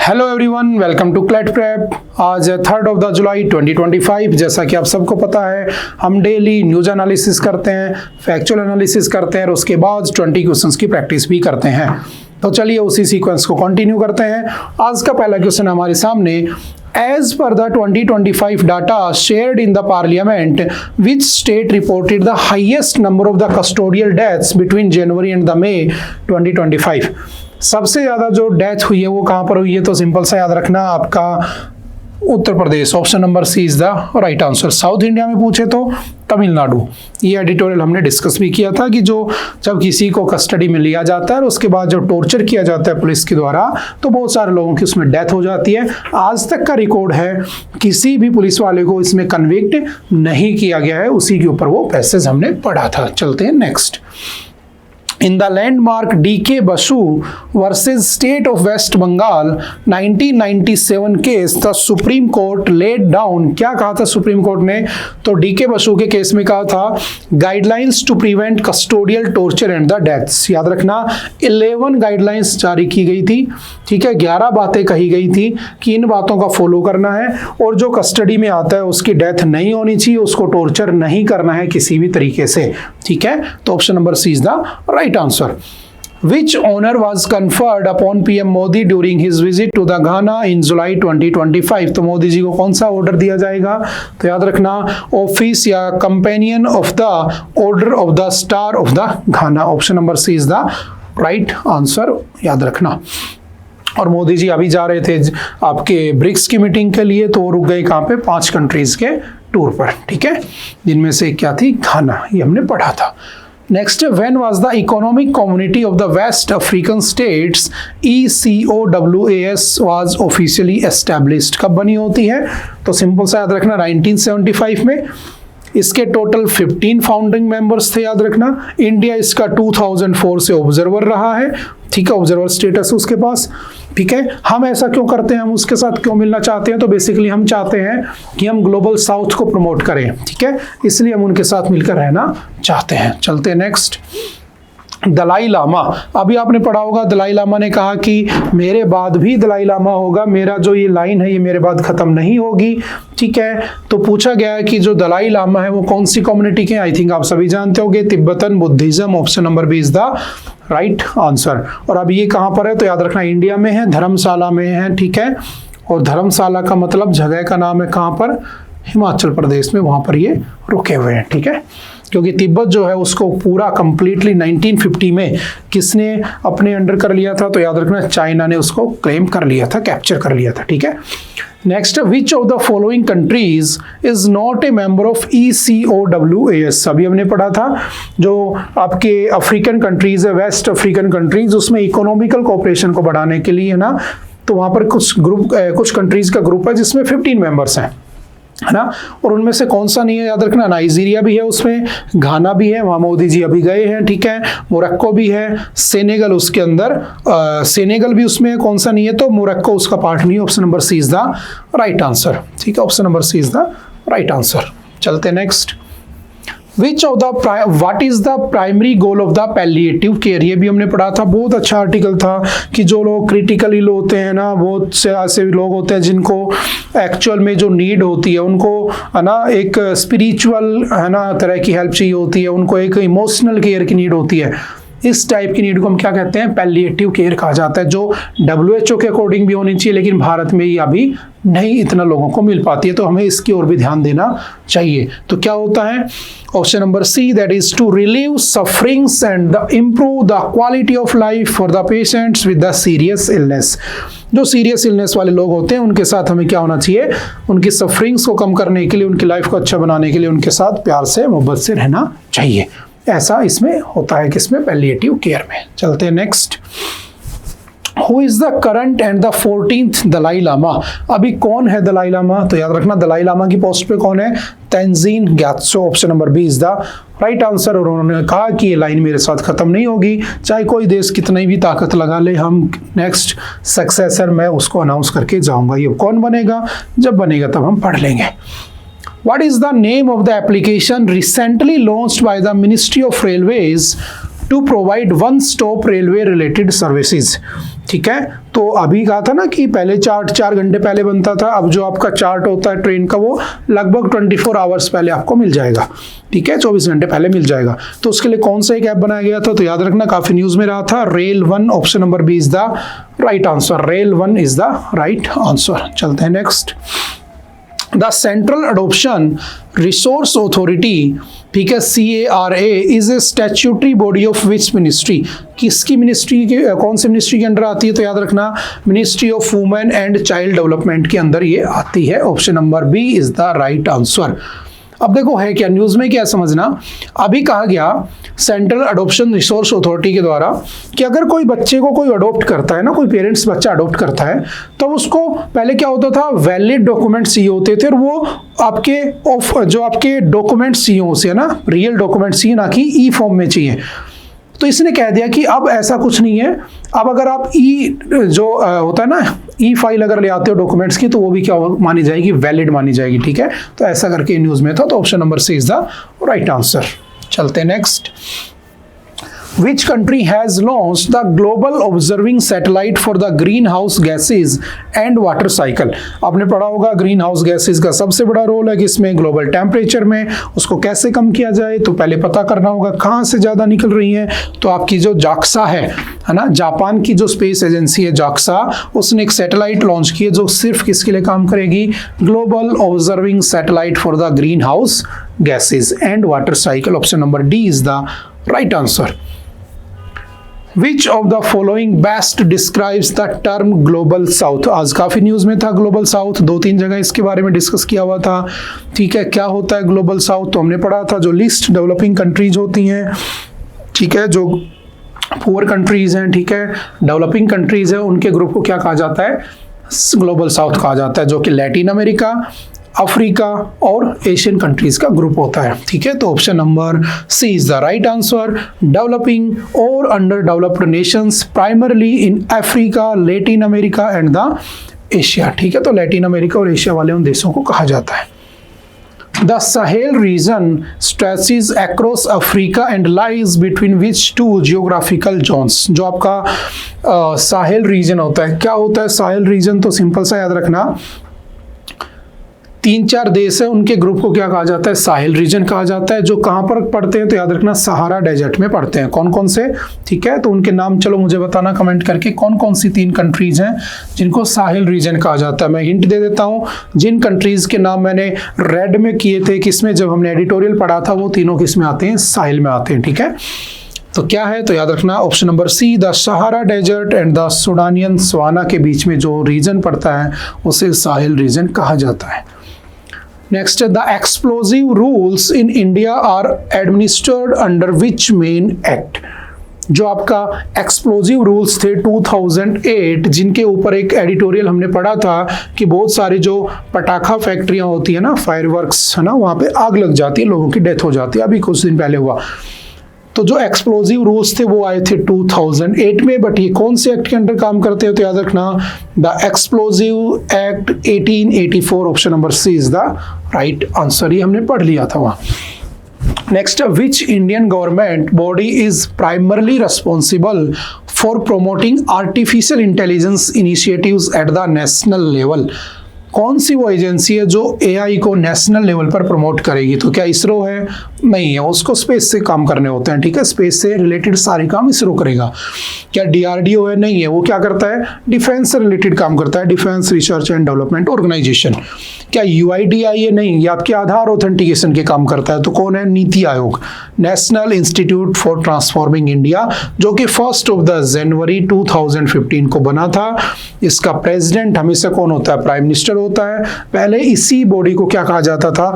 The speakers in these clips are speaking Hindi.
Hello everyone, welcome to CLAT prep. आज है 3 जुलाई 2025। जैसा कि आप सबको पता है, हम डेली न्यूज़ एनालिसिस करते हैं, फैक्चुअल एनालिसिस करते हैं और उसके बाद 20 क्वेश्चंस की प्रैक्टिस भी करते हैं। तो चलिए उसी सीक्वेंस को कंटिन्यू करते हैं। आज का पहला क्वेश्चन हमारे सामने, as per the 2025 data shared in the parliament, which state reported the highest number of the custodial deaths between January and the May 2025। सबसे ज़्यादा जो डेथ हुई है वो कहाँ पर हुई है? तो सिंपल सा याद रखना, आपका Uttar Pradesh. Option number C is the right answer. South India में पूछे तो तमिलनाडु। ये एडिटोरियल हमने डिस्कस भी किया था कि जो जब किसी को कस्टडी में लिया जाता है और उसके बाद जब टॉर्चर किया जाता है पुलिस के द्वारा, तो बहुत सारे लोगों की उसमें डेथ हो जाती है। आज तक का रिकॉर्ड है, किसी भी पुलिस वाले को इसमें कन्विक्ट नहीं किया गया है। उसी के ऊपर वो पैसेज हमने पढ़ा था। चलते हैं next. In the landmark D.K. Basu versus State of West Bengal 1997 case, the Supreme Court laid down, क्या कहा था सुप्रीम कोर्ट ने? तो D.K. बसु के केस में कहा था guidelines to prevent custodial torture and the deaths. याद रखना 11 गाइडलाइंस जारी की गई थी, ठीक है। 11 बातें कही गई थी कि इन बातों का फॉलो करना है और जो कस्टडी में आता है उसकी डेथ नहीं होनी चाहिए, उसको टॉर्चर नहीं करना है किसी भी तरीके से, ठीक है। तो option number C is the right answer. Which honor was conferred upon PM Modi during his visit to the Ghana in July 2025? तो मोदी जी को कौन सा ऑर्डर दिया जाएगा? तो याद रखना, ऑफिस या companion of the order of the star of the Ghana. Option number C is the right answer, याद रखना। और मोदी जी अभी जा रहे थे आपके ब्रिक्स की मीटिंग के लिए, तो वो रुक गए कहाँ पे? 5 कंट्रीज के टूर पर, ठीक है, जिनमें से क्या थी? घाना। ये हमने पढ़ा था। Next, when was the Economic Community of the West African States ECOWAS was officially established? कब बनी होती है? तो सिंपल सा याद रखना 1975 में। इसके टोटल 15 फाउंडिंग मेंबर्स थे, याद रखना। इंडिया इसका 2004 से ऑब्जर्वर रहा है, ठीक है, ऑब्जर्वर स्टेटस उसके पास, ठीक है। हम ऐसा क्यों करते हैं, हम उसके साथ क्यों मिलना चाहते हैं? तो बेसिकली हम चाहते हैं कि हम ग्लोबल साउथ को प्रमोट करें, ठीक है, इसलिए हम उनके साथ मिलकर रहना चाहते हैं। चलते हैं नेक्स्ट। दलाई लामा, अभी आपने पढ़ा होगा, दलाई लामा ने कहा कि मेरे बाद भी दलाई लामा होगा, मेरा जो ये लाइन है ये मेरे बाद खत्म नहीं होगी, ठीक है। तो पूछा गया है कि जो दलाई लामा है वो कौन सी कम्युनिटी के? आई थिंक आप सभी जानते होंगे, Tibetan Buddhism. Option number B is the right answer. और अब ये कहाँ पर है? तो याद रखना इंडिया में है, धर्मशाला में है, ठीक है। और धर्मशाला का मतलब जगह का नाम है कहाँ पर? हिमाचल प्रदेश में, वहाँ पर ये रुके हुए हैं, ठीक है। क्योंकि तिब्बत जो है उसको पूरा कंप्लीटली 1950 में किसने अपने अंडर कर लिया था? तो याद रखना चाइना ने उसको क्लेम कर लिया था, कैप्चर कर लिया था, ठीक है। Next, which of the following countries is not a member of ECOWAS? अभी हमने पढ़ा था जो आपके अफ्रीकन कंट्रीज है, वेस्ट अफ्रीकन कंट्रीज, उसमें इकोनॉमिकल कोऑपरेशन को बढ़ाने के लिए, है ना, तो वहां पर कुछ कंट्रीज का ग्रुप है जिसमें 15 मेंबर्स हैं, है ना। और उनमें से कौन सा नहीं है? याद रखना नाइजीरिया भी है उसमें, घाना भी है, वहाँ मोदी जी अभी गए हैं, ठीक है। मोरक्को भी है, सेनेगल उसके अंदर, सेनेगल भी उसमें है, कौन सा नहीं है? तो मोरक्को उसका पार्ट नहीं है। Option number C is the right answer, ठीक है, option number C is the right answer. चलते next. What is the primary goal of the palliative care? ये भी हमने पढ़ा था, बहुत अच्छा आर्टिकल था कि जो लोग क्रिटिकली इल होते हैं ना, बहुत से ऐसे लोग होते हैं जिनको एक्चुअल में जो नीड होती है, उनको है ना एक स्पिरिचुअल है ना तरह की हेल्प चाहिए होती है, उनको एक इमोशनल केयर की नीड होती है। इस टाइप की नीड को हम क्या कहते हैं? पैलिएटिव केयर कहा जाता है, जो WHO के अकॉर्डिंग भी होनी चाहिए, लेकिन भारत में ये अभी नहीं इतना लोगों को मिल पाती है, तो हमें इसकी ओर भी ध्यान देना चाहिए। तो क्या होता है? Option number C, that is to relieve sufferings and improve the quality of life for the patients with the serious illness. जो सीरियस इलनेस वाले लोग होते हैं उनके साथ हमें क्या होना चाहिए? उनकी सफरिंग्स को कम करने के लिए, उनकी लाइफ को अच्छा बनाने के लिए उनके साथ प्यार से, मोहब्बत से रहना चाहिए। ऐसा इसमें होता है, किसमें? पैलिएटिव केयर में। चलते हैं next. Who is the current and the 14th Dalai Lama? अभी कौन है दलाई लामा? तो याद रखना दलाई लामा की पोस्ट पे कौन है? Tenzin Gyatso. Option number B is the right answer. और उन्होंने कहा कि ये लाइन मेरे साथ खत्म नहीं होगी, चाहे कोई देश कितनी भी ताकत लगा ले, हम नेक्स्ट सक्सेसर मैं उसको अनाउंस करके जाऊंगा। ये कौन बनेगा? जब बनेगा तब हम पढ़ लेंगे। What is the name of the application recently launched by the Ministry of Railways to provide one stop railway related services. ठीक है, तो अभी कहा था ना कि पहले चार्ट 4 घंटे पहले बनता था, अब जो आपका चार्ट होता है ट्रेन का वो लगभग 24 आवर्स पहले आपको मिल जाएगा। ठीक है, 24 घंटे पहले मिल जाएगा। तो उसके लिए कौन सा एक ऐप बनाया गया था, तो याद रखना काफी न्यूज में रहा था, rail one, option number B is the right answer. Rail one is the right answer. चलते हैं next. The Central Adoption Resource Authority, ठीक है, CARA is a statutory body of which ministry, किसकी मिनिस्ट्री के, कौन सी मिनिस्ट्री के अंडर आती है, तो याद रखना Ministry of Women and Child Development के अंदर ये आती है। Option number B is the right answer. अब देखो है क्या न्यूज में, क्या समझना, अभी कहा गया सेंट्रल अडॉप्शन रिसोर्स अथॉरिटी के द्वारा कि अगर कोई बच्चे को कोई अडॉप्ट करता है ना, कोई पेरेंट्स बच्चा अडॉप्ट करता है, तो उसको पहले क्या होता था, वैलिड डॉक्यूमेंट्स चाहिए होते थे, और वो आपके जो आपके डॉक्यूमेंट्स चाहिए उसे, है ना, रियल डॉक्यूमेंट्स चाहिए, ना कि ई फॉर्म में चाहिए। तो इसने कह दिया कि अब ऐसा कुछ नहीं है, अब अगर आप होता है ना, ई फाइल अगर ले आते हो डॉक्यूमेंट्स की, तो वो भी क्या मानी जाएगी, वैलिड मानी जाएगी। ठीक है, तो ऐसा करके न्यूज में था, तो option number C is the right answer. चलते हैं next. Which country has launched the global observing satellite for the greenhouse gases and water cycle? आपने पढ़ा होगा ग्रीन हाउस गैसेज का सबसे बड़ा रोल है कि इसमें ग्लोबल टेम्परेचर में उसको कैसे कम किया जाए, तो पहले पता करना होगा कहाँ से ज़्यादा निकल रही है। तो आपकी जो जाक्सा है ना, जापान की जो स्पेस एजेंसी है जाक्सा, उसने एक सैटेलाइट लॉन्च की है जो सिर्फ किसके लिए काम करेगी, global observing satellite for the green house gases and water cycle. Option number D is the right answer. Which of the following best describes the term global south? आज काफी न्यूज में था ग्लोबल साउथ, 2-3 जगह इसके बारे में डिस्कस किया हुआ था। ठीक है, क्या होता है ग्लोबल साउथ, तो हमने पढ़ा था जो लीस्ट डेवलपिंग कंट्रीज होती हैं, ठीक है, जो पुअर कंट्रीज हैं, ठीक है, डेवलपिंग कंट्रीज है, उनके ग्रुप को क्या कहा जाता है, ग्लोबल साउथ कहा जाता है, जो कि लैटिन अमेरिका, अफ्रीका और एशियन कंट्रीज का ग्रुप होता है। ठीक है, तो option number C is the right answer. Developing और under developed nations primarily in Africa, Latin America and the Asia. ठीक है, तो लैटिन अमेरिका और एशिया वाले उन देशों को कहा जाता है। The Sahel region stretches across Africa and lies between which two geographical zones? जो आपका साहेल रीजन होता है, क्या होता है साहेल रीजन, तो सिंपल सा याद रखना, 3-4 देश है, उनके ग्रुप को क्या कहा जाता है, साहिल रीजन कहा जाता है, जो कहाँ पर पड़ते हैं, तो याद रखना सहारा डेजर्ट में पड़ते हैं। कौन कौन से, ठीक है, तो उनके नाम चलो मुझे बताना कमेंट करके, कौन कौन सी 3 कंट्रीज हैं जिनको साहिल रीजन कहा जाता है। मैं हिंट दे देता हूँ, जिन कंट्रीज के नाम मैंने रेड में किए थे, किसमें जब हमने एडिटोरियल पढ़ा था, वो तीनों किसमें आते हैं, साहिल में आते हैं। ठीक है, तो क्या है, तो याद रखना option number C, the Sahara desert and the Sudanian savanna के बीच में जो रीजन पड़ता है उसे साहिल रीजन कहा जाता है। Next, the explosive rules in India are administered under which main act? जो आपका एक्सप्लोजिव रूल्स थे 2008, जिनके ऊपर एक एडिटोरियल हमने पढ़ा था कि बहुत सारी जो पटाखा फैक्ट्रियां होती है ना, फायरवर्क्स, है ना, वहाँ पे आग लग जाती है, लोगों की डेथ हो जाती है, अभी कुछ दिन पहले हुआ। तो जो एक्सप्लोजिव रूल्स थे वो आए थे 2008 में, बट ये कौन से एक्ट के अंडर काम करते हैं, तो याद रखना the Explosive Act 1884। Option number C is the right answer, ये हमने पढ़ लिया था वहाँ। Next, which Indian government body is primarily responsible for promoting artificial intelligence initiatives at the national level? कौन सी वो एजेंसी है जो एआई को नेशनल लेवल पर प्रमोट करेगी? तो क्या इसरो है? नहीं है, उसको स्पेस से काम करने होते हैं। ठीक है, स्पेस से रिलेटेड सारे काम इसरो करेगा। क्या डीआरडीओ है? नहीं है, वो क्या करता है, डिफेंस से रिलेटेड काम करता है, Defence Research and Development Organisation. क्या यूआईडीआई है? नहीं, ये आपके आधार ऑथेंटिकेशन के काम करता है। तो कौन है? NITI Aayog, national institute for transforming India, जो कि 1 जनवरी 2015 को बना था। इसका प्रेसिडेंट हमेशा कौन होता है? प्राइम मिनिस्टर होता है। पहले इसी बॉडी को क्या कहा जाता था?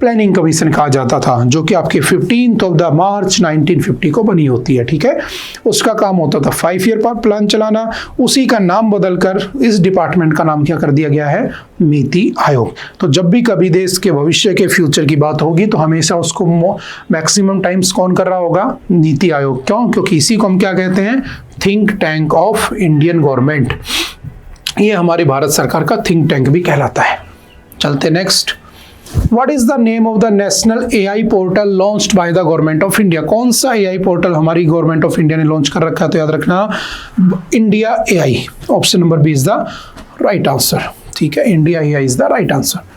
प्लानिंग कमीशन कहा जाता था, जो कि आपके 15 मार्च 1950 को बनी होती है। ठीक है, उसका काम होता था 5 ईयर पर प्लान चलाना। उसी का नाम बदलकर इस डिपार्टमेंट का नाम क्या कर दिया गया है? नीति आयोग। तो जब भी कभी देश के भविष्य के फ्यूचर की बात होगी तो हमेशा उसको मैक्सिमम टाइम्स कौन कर रहा होगा? नीति आयोग। क्यों? क्योंकि इसी को हम क्या कहते हैं? Think tank of Indian government. ये हमारी भारत सरकार का थिंक टैंक भी कहलाता है। चलते next. What is the name of the national AI portal launched by the government of India? कौन सा एआई पोर्टल हमारी गवर्नमेंट ऑफ इंडिया ने लॉन्च कर रखा है? तो याद रखना India AI, option number B is the right answer. ठीक है, India AI is the right answer.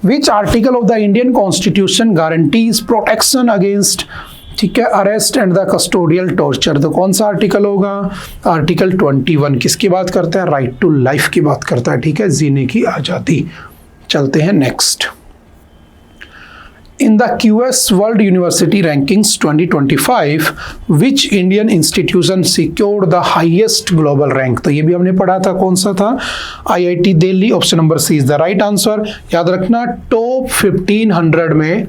Which article of the Indian constitution guarantees protection against, ठीक है, arrest and the custodial torture? तो कौन सा आर्टिकल होगा? आर्टिकल 21 किसकी बात करता है? राइट टू लाइफ की बात करता है। ठीक है, जीने की आजादी। चलते हैं next. In the QS World University Rankings 2025, which Indian institution secured the highest global rank? तो ये भी हमने पढ़ा था, कौन सा था? IIT Delhi, option number C is the right answer. याद रखना टॉप 1500 में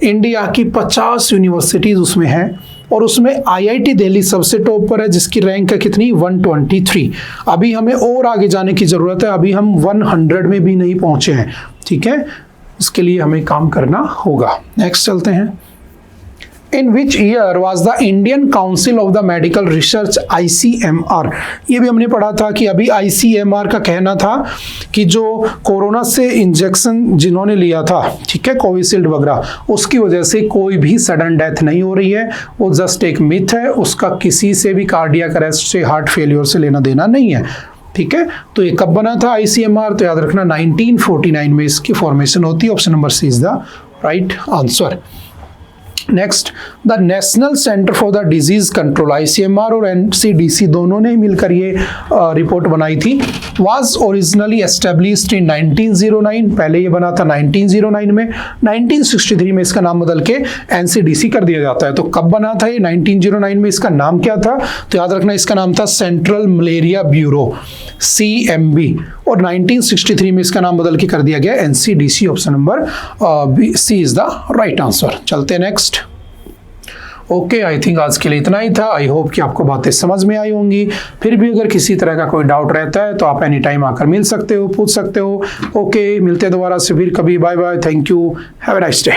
इंडिया की 50 यूनिवर्सिटीज उसमें हैं और उसमें IIT दिल्ली सबसे टॉप पर है, जिसकी रैंक है कितनी? 123। अभी हमें और आगे जाने की जरूरत है, अभी हम 100 में भी नहीं पहुंचे हैं। ठीक है, इसके लिए हमें काम करना होगा। नेक्स्ट चलते हैं। In which year was the Indian council of the medical research ICMR? ये भी हमने पढ़ा था कि अभी ICMR का कहना था कि जो कोरोना से इंजेक्शन जिन्होंने लिया था, ठीक है, कोविशील्ड वगैरह, उसकी वजह से कोई भी सडन डेथ नहीं हो रही है, वो जस्ट एक मिथ है, उसका किसी से भी कार्डियक अरेस्ट से, हार्ट फेलियर से लेना देना नहीं है। ठीक है, तो ये कब बना था ICMR? तो याद रखना 1949 में इसकी फॉर्मेशन होती है। Option number C is the right answer. Next, the National Centre for the Disease Control, ICMR और NCDC दोनों ने मिलकर ये रिपोर्ट बनाई थी। वाज ओरिजिनली एस्टेब्लिश्ड इन 1909, पहले ये बना था 1909 में। 1963 में इसका नाम बदल के NCDC कर दिया जाता है। तो कब बना था ये? 1909 में। इसका नाम क्या था? तो याद रखना इसका नाम था सेंट्रल मलेरिया ब्यूरो, CMB, और 1963 में इसका नाम बदल के कर दिया गया NCDC। Option number C is the right answer. चलते नेक्स्ट। ओके, आई थिंक आज के लिए इतना ही था। आई होप कि आपको बातें समझ में आई होंगी। फिर भी अगर किसी तरह का कोई डाउट रहता है तो आप एनी टाइम आकर मिल सकते हो, पूछ सकते हो। ओके, मिलते हैं दोबारा से फिर कभी। Bye bye, thank you, have a nice day.